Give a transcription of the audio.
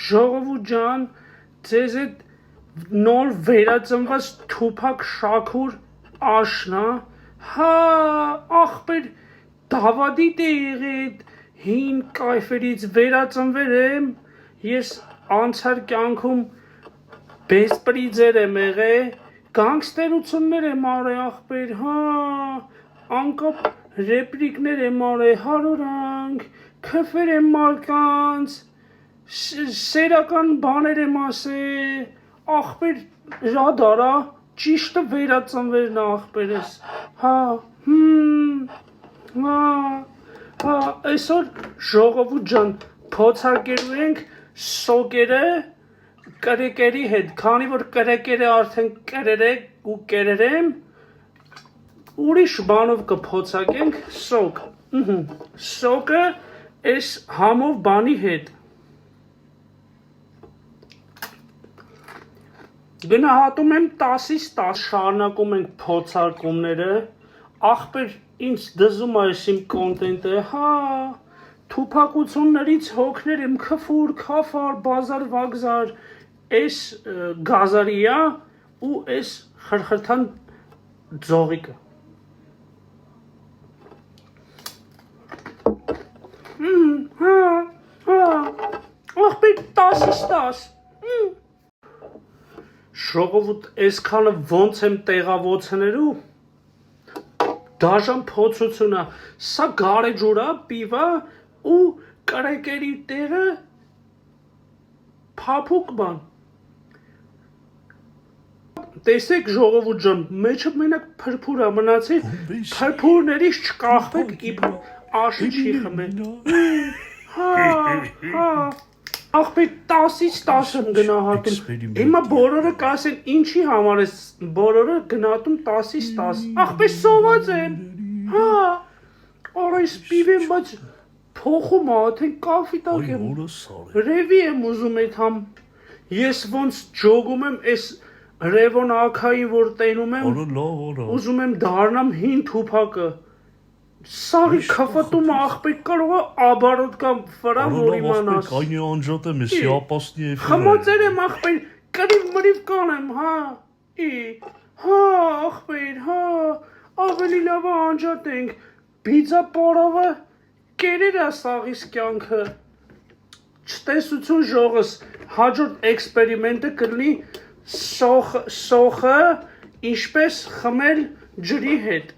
ժողովուրդ ջան, ձեզ այդ նոր վերածնված Թուփակ Շաքուր աշնա, հա, ախպեր Դավադիտ է եղել, հին կայֆերից վերածնվել եմ, ես անցար կյանքում բեսպրիձեր եմ եղել, գանգստերություններ եմ արել ախպեր, հա, անկապ ռեպլիկներ եմ արել, հարորանք, քֆեր եմ մարդկանց, սերական բաներ եմ ասել, ախպեր ժադարա, ճիշտը վերածնվելն է ախպերս, հա, այսօր ժողովուրդ ջան փորձարկելու ենք սոկերը կրեկերի հետ, քանի որ կրեկերը արդեն կրել եք ու կերել եմ, ուրիշ բանով կփորձարկենք սոկ, սոկը այս համով բանի հետ, գնահատում եմ 10-ից 10, շարունակում ենք փորձարկումները, ախպեր ինձ դզում է այս իմ կոնտենտը, հա, թուփակություններից հոգներ եմ քֆուր, քաֆար, բազար, վագզար, այս գազարիա ու այս խրխրթան ձողիկը։ Ախպեր 10-ից 10։ Ժողովուրդ այսքանը ոնց եմ տեղավորցնելու, դաժան փոցություն է, սա գարեջուր է, պիվ է ու կրեկերի տեղը փափուկ բան։ Տեսեք ժողովուրդ ջան, մեջը մենակ փրփուր է մնացել, փրփուրներից չկախվեք, իբ աշի չի խմել։ Հա, ախպեր 10-ից 10 եմ գնահատում, հիմա բոլորը կասեն ինչի համար ես բոլորը գնահատում 10-ից 10, ախպեր սոված եմ, հա, առայս պիվ եմ, բայց փոխում աթեն կավիտակ եմ, ռևի եմ ուզում էդ համ, ես ոնց ջոգում եմ ես ռևոն ակայի որ տենում եմ, ուզում եմ դարնամ հին թուփակը, Սաղի քվտումը ախպեր կարող է աբարոտ կամ վրա որ իմանաս։ Կայնի անջատ եմ, եսի ապասնի էվի։ Խմացեր եմ ախպեր, կրիվ մրիվ կանեմ, հա, հա, ախպեր, հա, ավելի լավ անջատ ենք, բիձա պարավը կերեր է սաղիս կյանքը։ Չտեսություն ժողս, հաջորդ էքսպերիմենտը կլինի սոխը ինչպես խմել ջրի հետ։